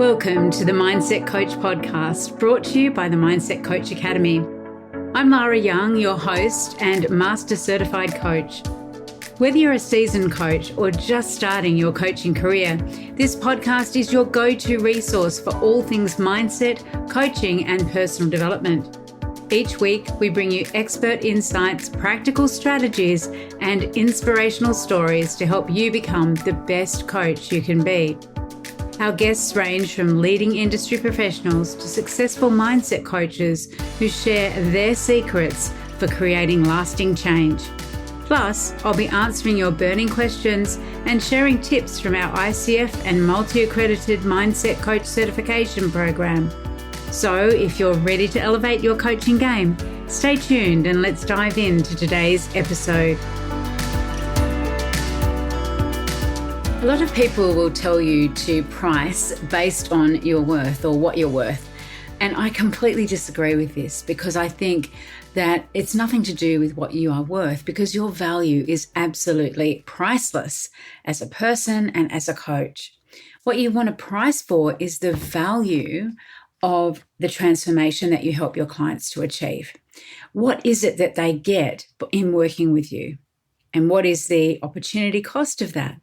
Welcome to the Mindset Coach podcast, brought to you by the Mindset Coach Academy. I'm Lara Young, your host and Master Certified Coach. Whether you're a seasoned coach or just starting your coaching career, this podcast is your go-to resource for all things mindset, coaching, and personal development. Each week, we bring you expert insights, practical strategies, and inspirational stories to help you become the best coach you can be. Our guests range from leading industry professionals to successful mindset coaches who share their secrets for creating lasting change. Plus, I'll be answering your burning questions and sharing tips from our ICF and multi-accredited Mindset Coach certification program. So, if you're ready to elevate your coaching game, stay tuned and let's dive into today's episode. A lot of people will tell you to price based on your worth or what you're worth. And I completely disagree with this because I think that it's nothing to do with what you are worth, because your value is absolutely priceless as a person and as a coach. What you want to price for is the value of the transformation that you help your clients to achieve. What is it that they get in working with you? And what is the opportunity cost of that?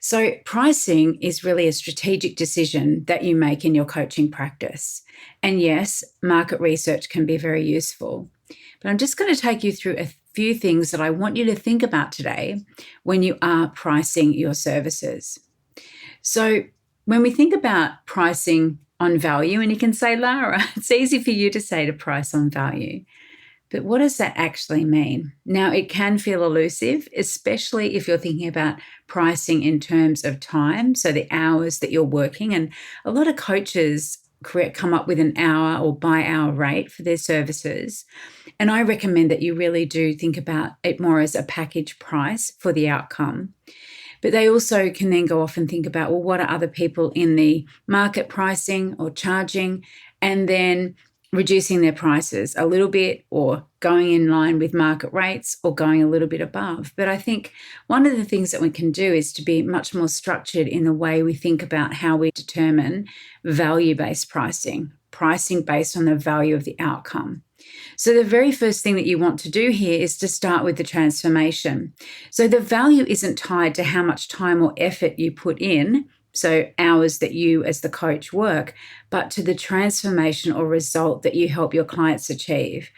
So pricing is really a strategic decision that you make in your coaching practice. And yes, market research can be very useful. But I'm just going to take you through a few things that I want you to think about today when you are pricing your services. So when we think about pricing on value, and you can say, Lara, it's easy for you to say to price on value. But what does that actually mean? Now, it can feel elusive, especially if you're thinking about pricing in terms of time, so the hours that you're working. And a lot of coaches come up with an hour or by hour rate for their services. And I recommend that you really do think about it more as a package price for the outcome. But they also can then go off and think about, well, what are other people in the market pricing or charging? And then reducing their prices a little bit, or going in line with market rates, or going a little bit above. But I think one of the things that we can do is to be much more structured in the way we think about how we determine value-based pricing based on the value of the outcome. So the very first thing that you want to do here is to start with the transformation. So the value isn't tied to how much time or effort you put in, so hours that you as the coach work, but to the transformation or result that you help your clients achieve.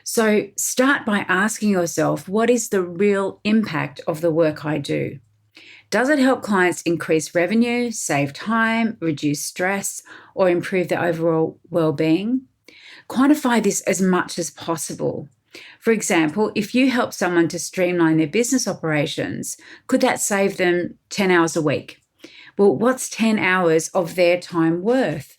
So start by asking yourself, what is the real impact of the work I do? Does it help clients increase revenue, save time, reduce stress, or improve their overall well-being? Quantify this as much as possible. For example, if you help someone to streamline their business operations, could that save them 10 hours a week? Well, what's 10 hours of their time worth?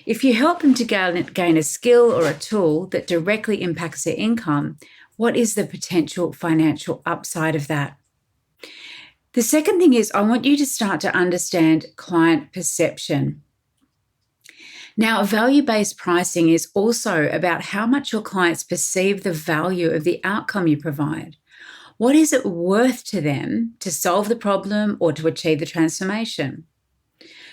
If you help them to gain a skill or a tool that directly impacts their income, what is the potential financial upside of that? The second thing is, I want you to start to understand client perception. Now, value-based pricing is also about how much your clients perceive the value of the outcome you provide. What is it worth to them to solve the problem or to achieve the transformation?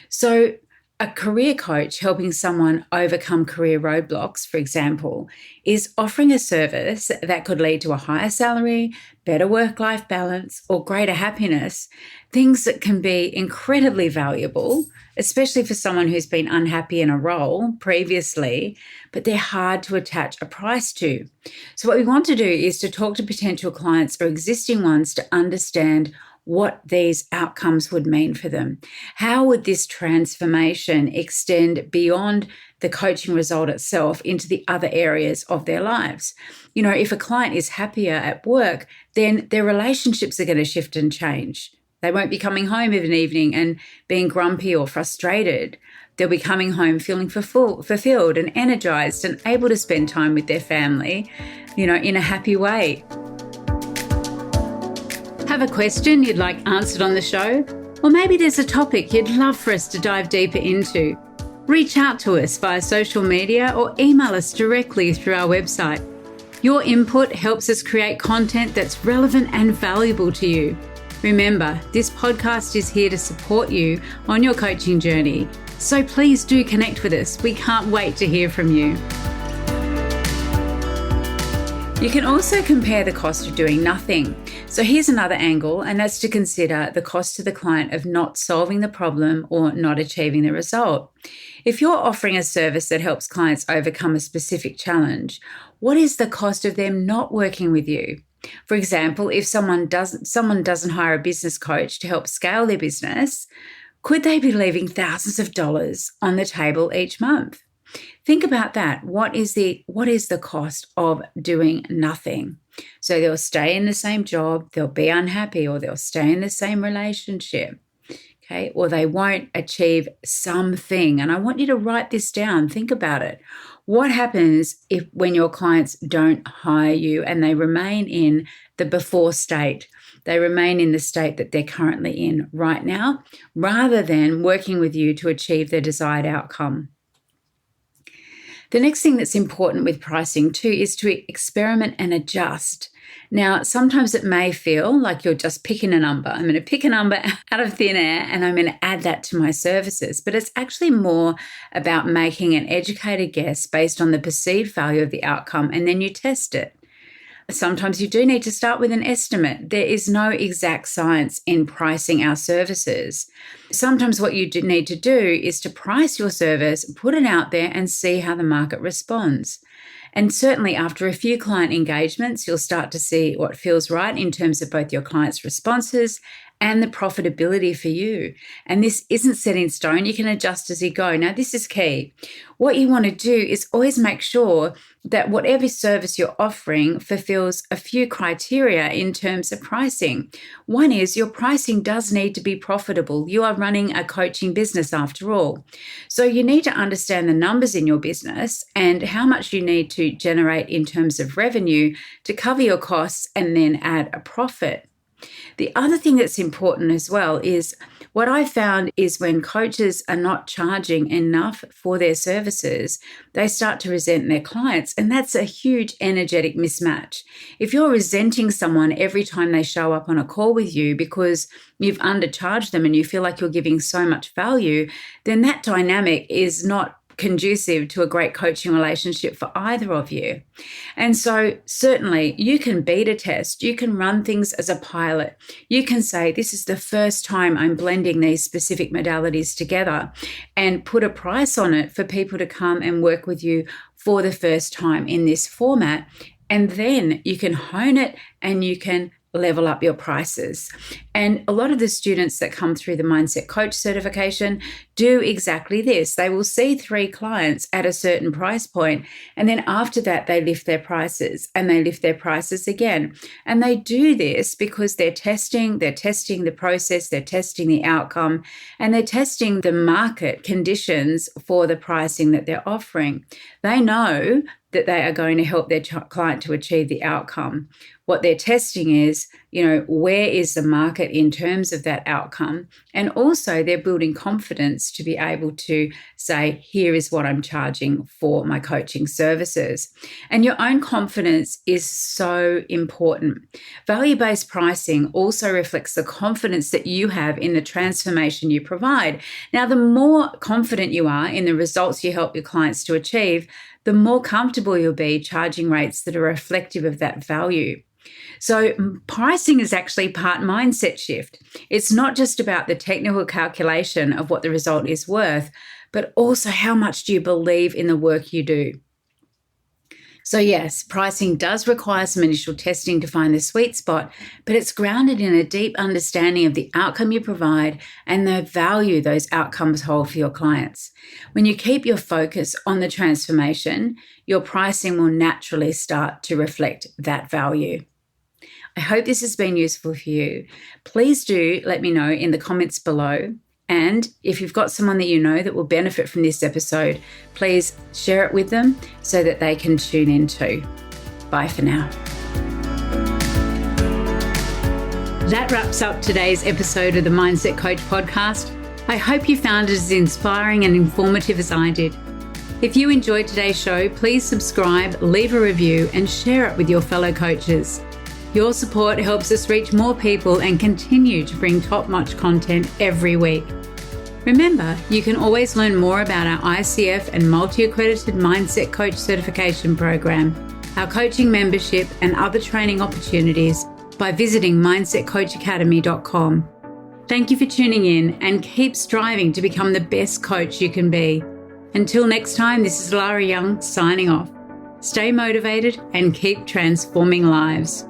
So a career coach helping someone overcome career roadblocks, for example, is offering a service that could lead to a higher salary, better work-life balance, or greater happiness, things that can be incredibly valuable, especially for someone who's been unhappy in a role previously, but they're hard to attach a price to. So what we want to do is to talk to potential clients or existing ones to understand what these outcomes would mean for them. How would this transformation extend beyond the coaching result itself into the other areas of their lives? You know, if a client is happier at work, then their relationships are going to shift and change. They won't be coming home of an evening and being grumpy or frustrated. They'll be coming home feeling fulfilled and energized and able to spend time with their family, in a happy way. Have a question you'd like answered on the show? Or maybe there's a topic you'd love for us to dive deeper into. Reach out to us via social media or email us directly through our website. Your input helps us create content that's relevant and valuable to you. Remember, this podcast is here to support you on your coaching journey. So please do connect with us. We can't wait to hear from you. You can also compare the cost of doing nothing. So here's another angle, and that's to consider the cost to the client of not solving the problem or not achieving the result. If you're offering a service that helps clients overcome a specific challenge, what is the cost of them not working with you? For example, if someone doesn't hire a business coach to help scale their business, could they be leaving thousands of dollars on the table each month? Think about that. What is the cost of doing nothing? So they'll stay in the same job, they'll be unhappy, or they'll stay in the same relationship, okay? Or they won't achieve something. And I want you to write this down. Think about it. What happens when your clients don't hire you and they remain in the before state? They remain in the state that they're currently in right now, rather than working with you to achieve their desired outcome. The next thing that's important with pricing too is to experiment and adjust. Now, sometimes it may feel like you're just picking a number. I'm going to pick a number out of thin air and I'm going to add that to my services. But it's actually more about making an educated guess based on the perceived value of the outcome, and then you test it. Sometimes you do need to start with an estimate. There is no exact science in pricing our services. Sometimes what you need to do is to price your service, put it out there, and see how the market responds. And certainly after a few client engagements, you'll start to see what feels right in terms of both your clients' responses and the profitability for you. And this isn't set in stone. You can adjust as you go. Now, this is key. What you want to do is always make sure that whatever service you're offering fulfills a few criteria in terms of pricing. One is your pricing does need to be profitable. You are running a coaching business after all. So you need to understand the numbers in your business and how much you need to generate in terms of revenue to cover your costs and then add a profit. The other thing that's important as well is what I found is when coaches are not charging enough for their services, they start to resent their clients. And that's a huge energetic mismatch. If you're resenting someone every time they show up on a call with you because you've undercharged them and you feel like you're giving so much value, then that dynamic is not conducive to a great coaching relationship for either of you. And so certainly you can beta test, you can run things as a pilot. You can say, this is the first time I'm blending these specific modalities together, and put a price on it for people to come and work with you for the first time in this format. And then you can hone it and you can level up your prices. And a lot of the students that come through the Mindset Coach certification do exactly this. They will see 3 clients at a certain price point, and then after that, they lift their prices and they lift their prices again. And they do this because they're testing the process, they're testing the outcome, and they're testing the market conditions for the pricing that they're offering. They know that they are going to help their client to achieve the outcome. What they're testing is, where is the market in terms of that outcome? And also they're building confidence to be able to say, here is what I'm charging for my coaching services. And your own confidence is so important. Value-based pricing also reflects the confidence that you have in the transformation you provide. Now, the more confident you are in the results you help your clients to achieve, the more comfortable you'll be charging rates that are reflective of that value. So pricing is actually part mindset shift. It's not just about the technical calculation of what the result is worth, but also how much do you believe in the work you do. So yes, pricing does require some initial testing to find the sweet spot, but it's grounded in a deep understanding of the outcome you provide and the value those outcomes hold for your clients. When you keep your focus on the transformation, your pricing will naturally start to reflect that value. I hope this has been useful for you. Please do let me know in the comments below. And if you've got someone that you know that will benefit from this episode, please share it with them so that they can tune in too. Bye for now. That wraps up today's episode of the Mindset Coach podcast. I hope you found it as inspiring and informative as I did. If you enjoyed today's show, please subscribe, leave a review, and share it with your fellow coaches. Your support helps us reach more people and continue to bring top-notch content every week. Remember, you can always learn more about our ICF and multi-accredited Mindset Coach certification program, our coaching membership, and other training opportunities by visiting mindsetcoachacademy.com. Thank you for tuning in and keep striving to become the best coach you can be. Until next time, this is Lara Young signing off. Stay motivated and keep transforming lives.